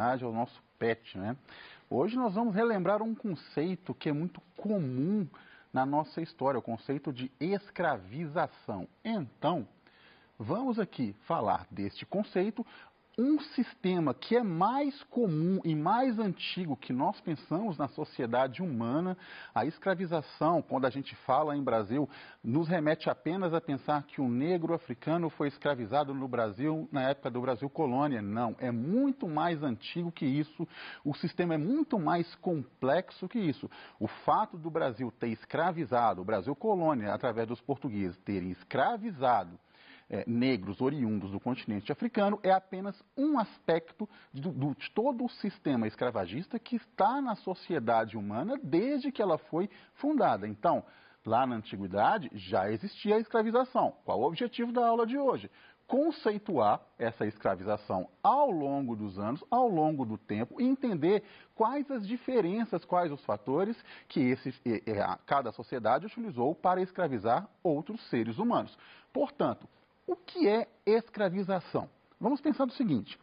É o nosso pet, né? Hoje nós vamos relembrar um conceito que é muito comum na nossa história, o conceito de escravização. Então, vamos aqui falar deste conceito, um sistema que é mais comum e mais antigo que nós pensamos na sociedade humana. A escravização, quando a gente fala em Brasil, nos remete apenas a pensar que o negro africano foi escravizado no Brasil na época do Brasil colônia. Não, é muito mais antigo que isso. O sistema é muito mais complexo que isso. O fato do Brasil ter escravizado, o Brasil colônia, através dos portugueses, terem escravizado negros oriundos do continente africano é apenas um aspecto de todo o sistema escravagista que está na sociedade humana desde que ela foi fundada. Então, lá na antiguidade já existia a escravização. Qual o objetivo da aula de hoje? Conceituar essa escravização ao longo dos anos, ao longo do tempo, e entender quais as diferenças, quais os fatores que cada sociedade utilizou para escravizar outros seres humanos. Portanto, o que é escravização? Vamos pensar do seguinte: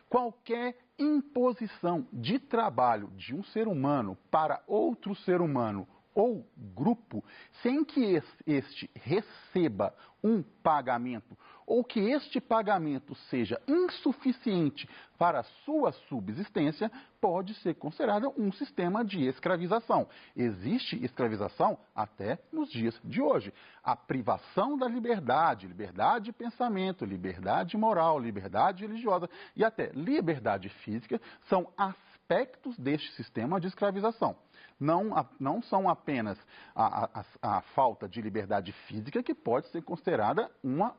qualquer imposição de trabalho de um ser humano para outro ser humano ou grupo, sem que este receba um pagamento, ou que este pagamento seja insuficiente para a sua subsistência, pode ser considerado um sistema de escravização. Existe escravização até nos dias de hoje. A privação da liberdade, liberdade de pensamento, liberdade moral, liberdade religiosa e até liberdade física são aspectos deste sistema de escravização. Não são apenas a falta de liberdade física que pode ser considerada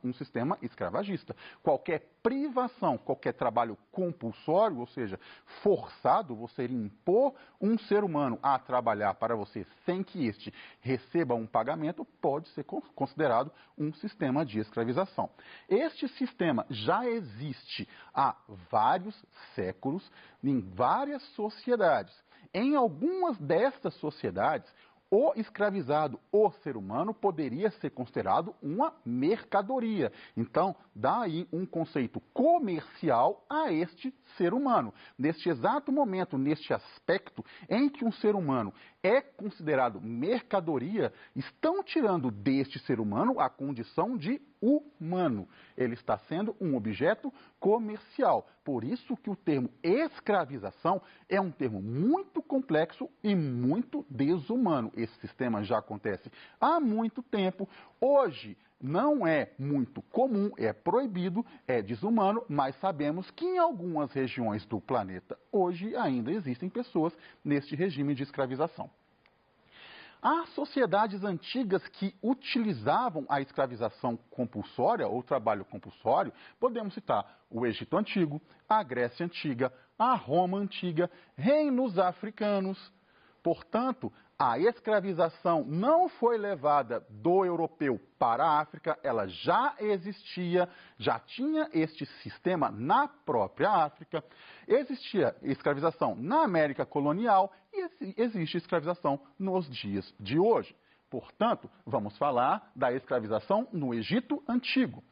um sistema escravagista. Qualquer privação, qualquer trabalho compulsório, ou seja, forçado, você impor um ser humano a trabalhar para você sem que este receba um pagamento, pode ser considerado um sistema de escravização. Este sistema já existe há vários séculos em várias sociedades. Em algumas destas sociedades, o escravizado, o ser humano, poderia ser considerado uma mercadoria. Então, dá aí um conceito comercial a este ser humano. Neste exato momento, neste aspecto em que um ser humano é considerado mercadoria, estão tirando deste ser humano a condição de humano. Ele está sendo um objeto comercial. Por isso que o termo escravização é um termo muito complexo e muito desumano. Esse sistema já acontece há muito tempo. Hoje não é muito comum, é proibido, é desumano, mas sabemos que em algumas regiões do planeta hoje ainda existem pessoas neste regime de escravização. Há sociedades antigas que utilizavam a escravização compulsória ou trabalho compulsório. Podemos citar o Egito Antigo, a Grécia Antiga, a Roma Antiga, reinos africanos. Portanto, a escravização não foi levada do europeu para a África, ela já existia, já tinha este sistema na própria África. Existia escravização na América colonial e existe escravização nos dias de hoje. Portanto, vamos falar da escravização no Egito Antigo.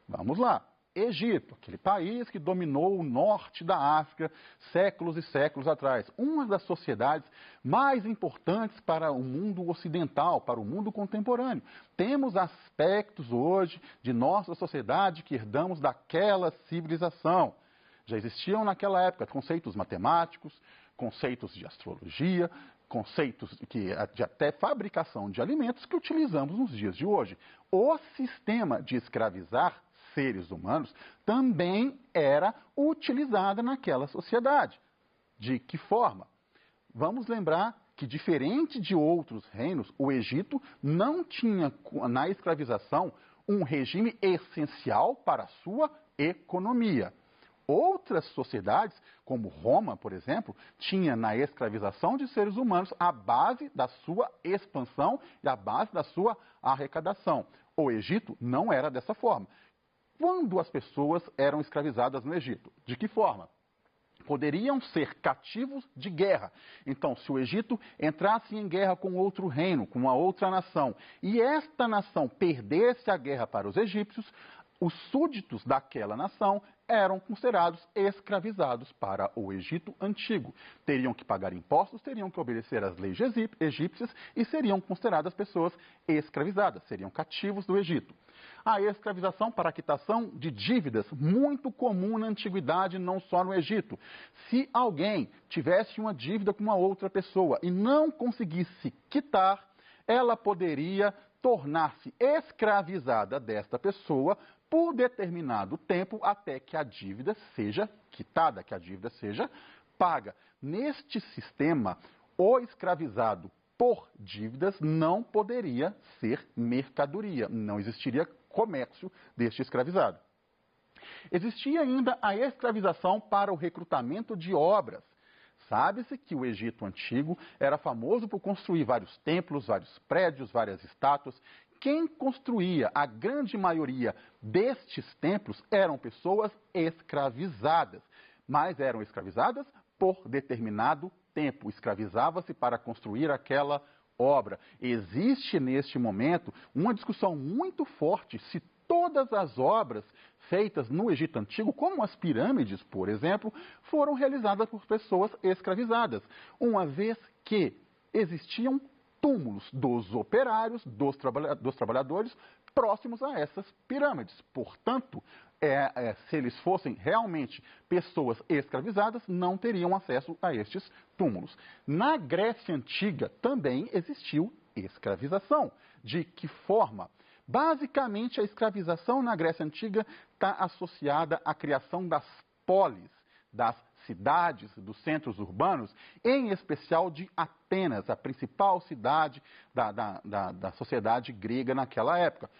Vamos lá. Egito, aquele país que dominou o norte da África séculos e séculos atrás. Uma das sociedades mais importantes para o mundo ocidental, para o mundo contemporâneo. Temos aspectos hoje de nossa sociedade que herdamos daquela civilização. Já existiam naquela época conceitos matemáticos, conceitos de astrologia, conceitos de até fabricação de alimentos que utilizamos nos dias de hoje. O sistema de escravizar seres humanos também era utilizada naquela sociedade. De que forma? Vamos lembrar que, diferente de outros reinos, o Egito não tinha na escravização um regime essencial para a sua economia. Outras sociedades, como Roma, por exemplo, tinha na escravização de seres humanos a base da sua expansão e a base da sua arrecadação. O Egito não era dessa forma. Quando as pessoas eram escravizadas no Egito? De que forma? Poderiam ser cativos de guerra. Então, se o Egito entrasse em guerra com outro reino, com uma outra nação, e esta nação perdesse a guerra para os egípcios, os súditos daquela nação eram considerados escravizados para o Egito Antigo. Teriam que pagar impostos, teriam que obedecer às leis egípcias e seriam consideradas pessoas escravizadas, seriam cativos do Egito. A escravização para a quitação de dívidas, muito comum na antiguidade, não só no Egito. Se alguém tivesse uma dívida com uma outra pessoa e não conseguisse quitar, ela poderia tornar-se escravizada desta pessoa por determinado tempo até que a dívida seja quitada, que a dívida seja paga. Neste sistema, o escravizado por dívidas não poderia ser mercadoria, não existiria comércio deste escravizado. Existia ainda a escravização para o recrutamento de obras. Sabe-se que o Egito Antigo era famoso por construir vários templos, vários prédios, várias estátuas. Quem construía a grande maioria destes templos eram pessoas escravizadas, mas eram escravizadas por determinado tempo. Escravizava-se para construir aquela obra. Existe neste momento uma discussão muito forte se todas as obras feitas no Egito Antigo, como as pirâmides, por exemplo, foram realizadas por pessoas escravizadas, uma vez que existiam túmulos dos operários, dos trabalhadores, próximos a essas pirâmides. Portanto, se eles fossem realmente pessoas escravizadas, não teriam acesso a estes túmulos. Na Grécia Antiga também existiu escravização. De que forma? Basicamente, a escravização na Grécia Antiga está associada à criação das polis, das cidades, dos centros urbanos, em especial de Atenas, a principal cidade da sociedade grega naquela época.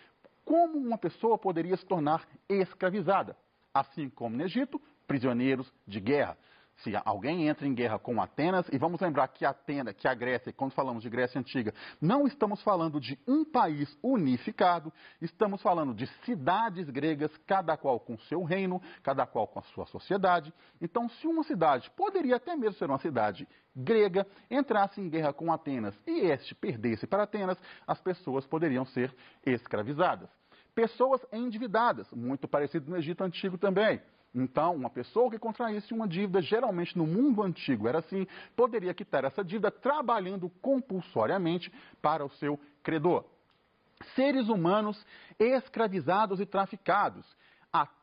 Como uma pessoa poderia se tornar escravizada? Assim como no Egito, prisioneiros de guerra. Se alguém entra em guerra com Atenas, e vamos lembrar que a Grécia, quando falamos de Grécia Antiga, não estamos falando de um país unificado, estamos falando de cidades gregas, cada qual com seu reino, cada qual com a sua sociedade. Então, se uma cidade, poderia até mesmo ser uma cidade grega, entrasse em guerra com Atenas e este perdesse para Atenas, as pessoas poderiam ser escravizadas. Pessoas endividadas, muito parecido no Egito Antigo também. Então, uma pessoa que contraísse uma dívida, geralmente no mundo antigo era assim, poderia quitar essa dívida trabalhando compulsoriamente para o seu credor. Seres humanos escravizados e traficados.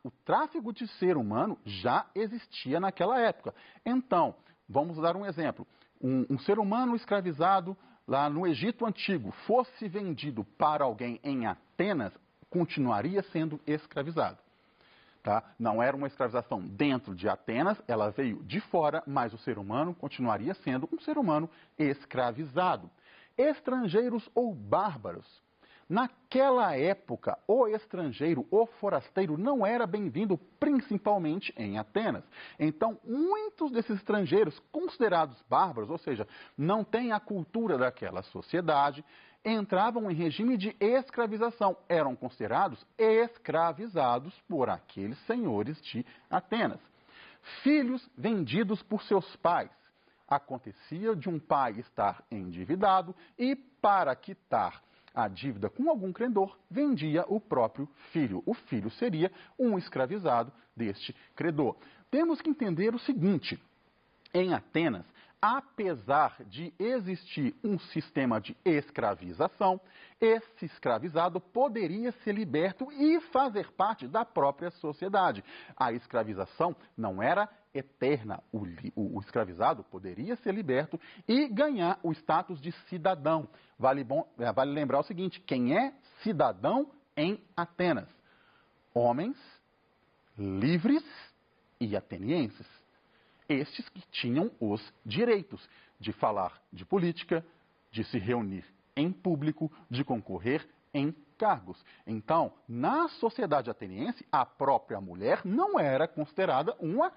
O tráfico de ser humano já existia naquela época. Então, vamos dar um exemplo. Um ser humano escravizado lá no Egito Antigo fosse vendido para alguém em Atenas, continuaria sendo escravizado. Tá? Não era uma escravização dentro de Atenas, ela veio de fora, mas o ser humano continuaria sendo um ser humano escravizado. Estrangeiros ou bárbaros. Naquela época, o estrangeiro, o forasteiro, não era bem-vindo, principalmente em Atenas. Então, muitos desses estrangeiros, considerados bárbaros, ou seja, não têm a cultura daquela sociedade, entravam em regime de escravização, eram considerados escravizados por aqueles senhores de Atenas. Filhos vendidos por seus pais. Acontecia de um pai estar endividado e, para quitar a dívida com algum credor, vendia o próprio filho. O filho seria um escravizado deste credor. Temos que entender o seguinte: em Atenas, apesar de existir um sistema de escravização, esse escravizado poderia ser liberto e fazer parte da própria sociedade. A escravização não era eterna. O escravizado poderia ser liberto e ganhar o status de cidadão. Vale lembrar o seguinte: quem é cidadão em Atenas? Homens livres e atenienses. Estes que tinham os direitos de falar de política, de se reunir em público, de concorrer em cargos. Então, na sociedade ateniense, a própria mulher não era considerada uma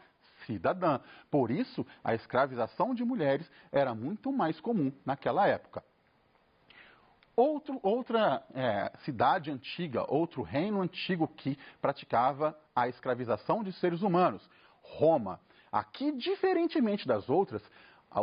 cidadã. Por isso, a escravização de mulheres era muito mais comum naquela época. Outra cidade antiga, outro reino antigo que praticava a escravização de seres humanos, Roma. Aqui, diferentemente das outras,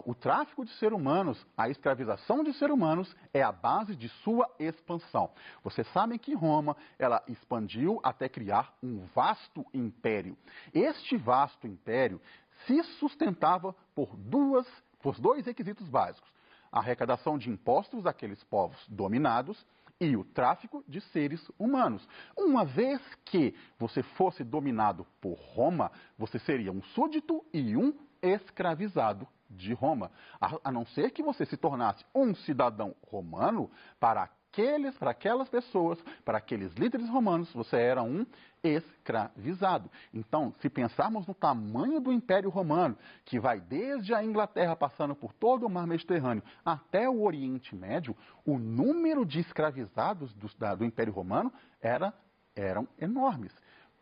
O tráfico de seres humanos, a escravização de seres humanos é a base de sua expansão. Vocês sabem que Roma, ela expandiu até criar um vasto império. Este vasto império se sustentava por dois requisitos básicos: a arrecadação de impostos daqueles povos dominados e o tráfico de seres humanos. Uma vez que você fosse dominado por Roma, você seria um súdito e um escravizado de Roma. A não ser que você se tornasse um cidadão romano, para aquelas pessoas, para aqueles líderes romanos, você era um escravizado. Então, se pensarmos no tamanho do Império Romano, que vai desde a Inglaterra, passando por todo o Mar Mediterrâneo, até o Oriente Médio, o número de escravizados do Império Romano eram enormes.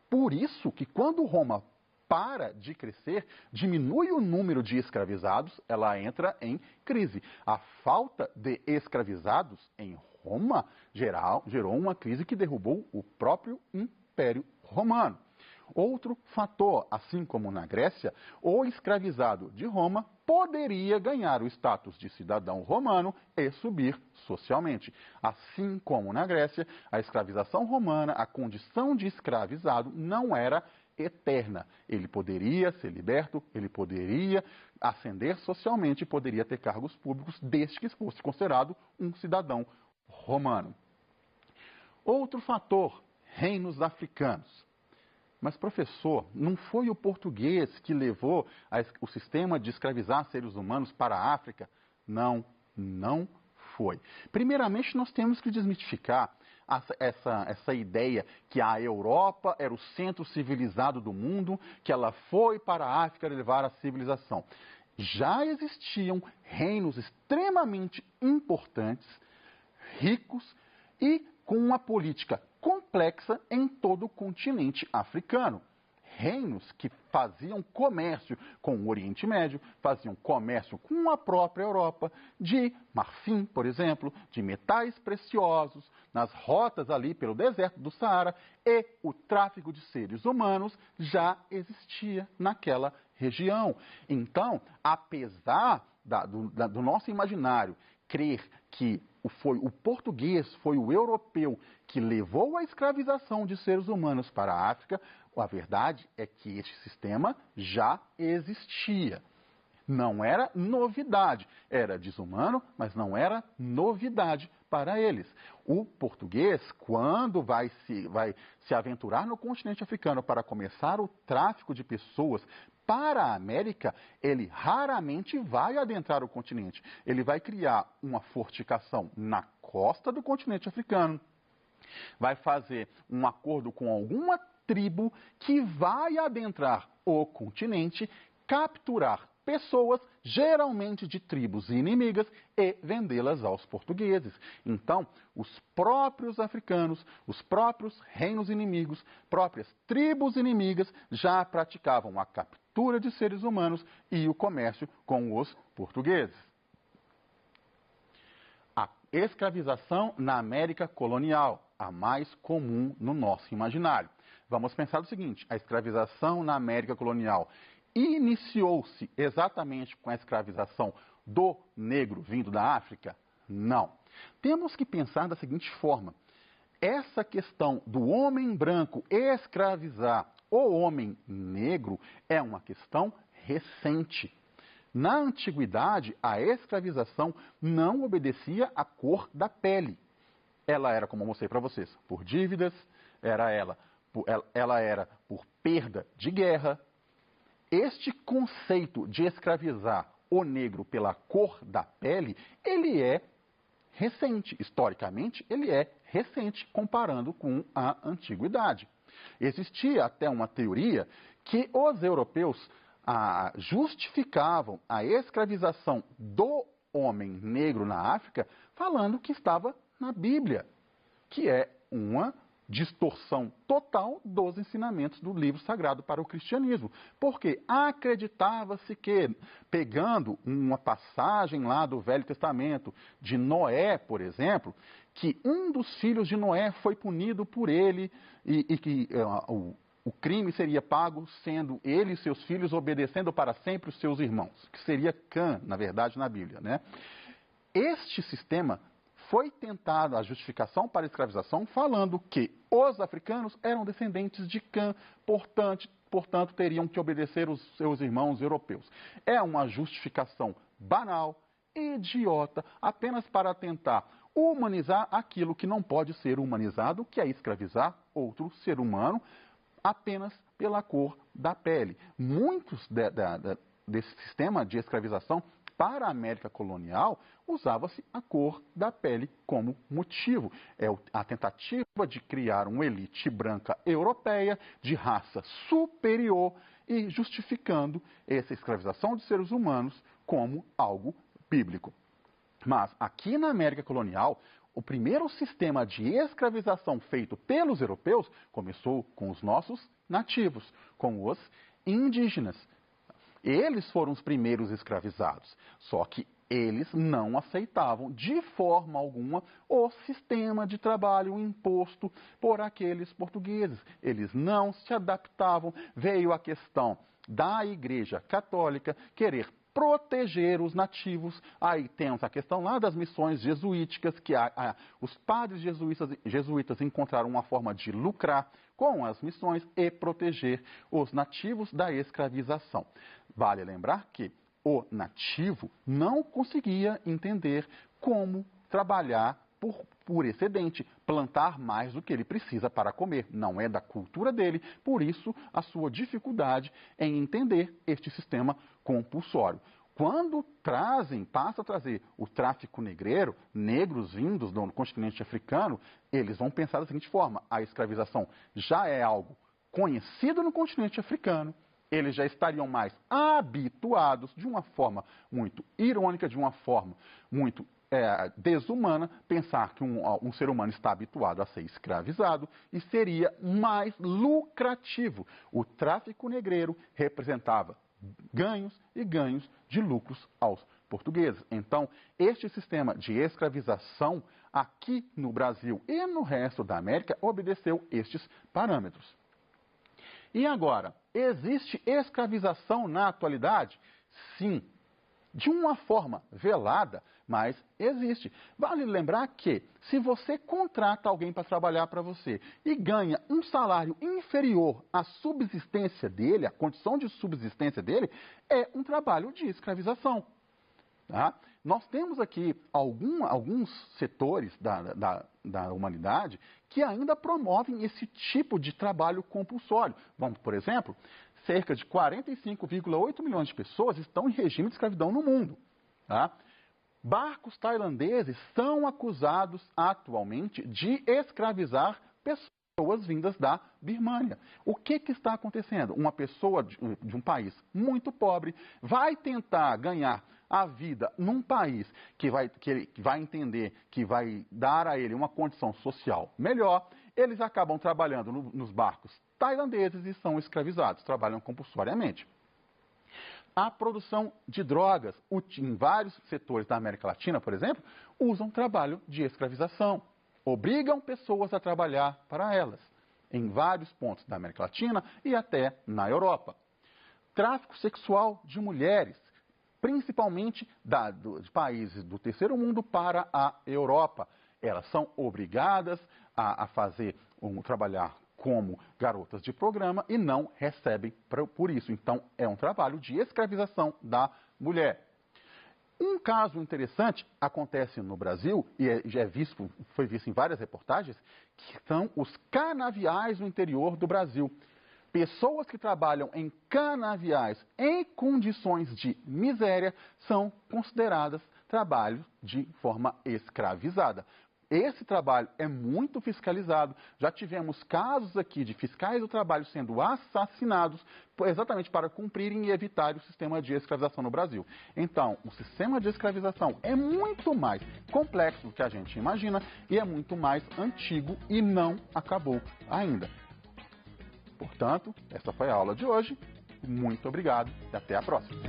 Por isso que quando Roma para de crescer, diminui o número de escravizados, ela entra em crise. A falta de escravizados em Roma gerou uma crise que derrubou o próprio Império Romano. Outro fator, assim como na Grécia, o escravizado de Roma poderia ganhar o status de cidadão romano e subir socialmente. Assim como na Grécia, a escravização romana, a condição de escravizado não era eterna. Ele poderia ser liberto, ele poderia ascender socialmente, poderia ter cargos públicos, desde que fosse considerado um cidadão romano. Outro fator, reinos africanos. Mas, professor, não foi o português que levou o sistema de escravizar seres humanos para a África? Não foi. Primeiramente, nós temos que desmistificar essa ideia que a Europa era o centro civilizado do mundo, que ela foi para a África levar a civilização. Já existiam reinos extremamente importantes, ricos e com uma política complexa em todo o continente africano. Reinos que faziam comércio com o Oriente Médio, faziam comércio com a própria Europa, de marfim, por exemplo, de metais preciosos, nas rotas ali pelo deserto do Saara, e o tráfico de seres humanos já existia naquela região. Então, apesar do nosso imaginário crer que foi o português, foi o europeu que levou a escravização de seres humanos para a África, a verdade é que este sistema já existia. Não era novidade. Era desumano, mas não era novidade para eles. O português, quando vai se aventurar no continente africano para começar o tráfico de pessoas para a América, ele raramente vai adentrar o continente. Ele vai criar uma fortificação na costa do continente africano, vai fazer um acordo com alguma tribo que vai adentrar o continente, capturar pessoas, geralmente de tribos inimigas, e vendê-las aos portugueses. Então, os próprios africanos, os próprios reinos inimigos, próprias tribos inimigas já praticavam a captura de seres humanos e o comércio com os portugueses. A escravização na América colonial, a mais comum no nosso imaginário. Vamos pensar o seguinte: a escravização na América colonial iniciou-se exatamente com a escravização do negro vindo da África? Não. Temos que pensar da seguinte forma: essa questão do homem branco escravizar o homem negro é uma questão recente. Na antiguidade, a escravização não obedecia à cor da pele. Ela era, como eu mostrei para vocês, por dívidas, ela era por perda de guerra. Este conceito de escravizar o negro pela cor da pele, ele é recente. Historicamente, ele é recente comparando com a antiguidade. Existia até uma teoria que os europeus justificavam a escravização do homem negro na África falando que estava na Bíblia, que é uma distorção total dos ensinamentos do livro sagrado para o cristianismo. Porque acreditava-se que, pegando uma passagem lá do Velho Testamento, de Noé, por exemplo, que um dos filhos de Noé foi punido por ele e que o crime seria pago sendo ele e seus filhos obedecendo para sempre os seus irmãos, que seria Cã, na verdade, na Bíblia, né? Este sistema foi tentado a justificação para a escravização, falando que os africanos eram descendentes de Cã, portanto teriam que obedecer os seus irmãos europeus. É uma justificação banal, idiota, apenas para tentar humanizar aquilo que não pode ser humanizado, que é escravizar outro ser humano apenas pela cor da pele. Muitos desse sistema de escravização para a América colonial, usava-se a cor da pele como motivo. É a tentativa de criar uma elite branca europeia de raça superior e justificando essa escravização de seres humanos como algo bíblico. Mas aqui na América colonial, o primeiro sistema de escravização feito pelos europeus começou com os nossos nativos, com os indígenas. Eles foram os primeiros escravizados, só que eles não aceitavam de forma alguma o sistema de trabalho imposto por aqueles portugueses. Eles não se adaptavam. Veio a questão da Igreja Católica querer proteger os nativos. Aí temos a questão lá das missões jesuíticas, que os padres jesuítas encontraram uma forma de lucrar com as missões e proteger os nativos da escravização. Vale lembrar que o nativo não conseguia entender como trabalhar por excedente, plantar mais do que ele precisa para comer. Não é da cultura dele, por isso a sua dificuldade em entender este sistema compulsório. Quando passa a trazer o tráfico negreiro, negros vindos do continente africano, eles vão pensar da seguinte forma: a escravização já é algo conhecido no continente africano, eles já estariam mais habituados, de uma forma muito irônica, de uma forma muito desumana, pensar que um ser humano está habituado a ser escravizado e seria mais lucrativo. O tráfico negreiro representava ganhos e ganhos de lucros aos portugueses. Então, este sistema de escravização aqui no Brasil e no resto da América obedeceu estes parâmetros. E agora, existe escravização na atualidade? Sim, de uma forma velada, mas existe. Vale lembrar que, se você contrata alguém para trabalhar para você e ganha um salário inferior à subsistência dele, à condição de subsistência dele, é um trabalho de escravização. Tá? Nós temos aqui alguns setores da humanidade que ainda promovem esse tipo de trabalho compulsório. Vamos, por exemplo, cerca de 45,8 milhões de pessoas estão em regime de escravidão no mundo. Tá? Barcos tailandeses são acusados atualmente de escravizar pessoas vindas da Birmânia. O que está acontecendo? Uma pessoa de um país muito pobre vai tentar ganhar a vida num país que vai entender que vai dar a ele uma condição social melhor. Eles acabam trabalhando nos barcos tailandeses e são escravizados, trabalham compulsoriamente. A produção de drogas, em vários setores da América Latina, por exemplo, usam trabalho de escravização. Obrigam pessoas a trabalhar para elas, em vários pontos da América Latina e até na Europa. Tráfico sexual de mulheres, principalmente de países do terceiro mundo para a Europa. Elas são obrigadas a trabalhar como garotas de programa e não recebem por isso. Então, é um trabalho de escravização da mulher. Um caso interessante acontece no Brasil, e foi visto em várias reportagens, que são os canaviais no interior do Brasil. Pessoas que trabalham em canaviais em condições de miséria são consideradas trabalho de forma escravizada. Esse trabalho é muito fiscalizado. Já tivemos casos aqui de fiscais do trabalho sendo assassinados exatamente para cumprirem e evitar o sistema de escravização no Brasil. Então, o sistema de escravização é muito mais complexo do que a gente imagina e é muito mais antigo e não acabou ainda. Portanto, essa foi a aula de hoje. Muito obrigado e até a próxima.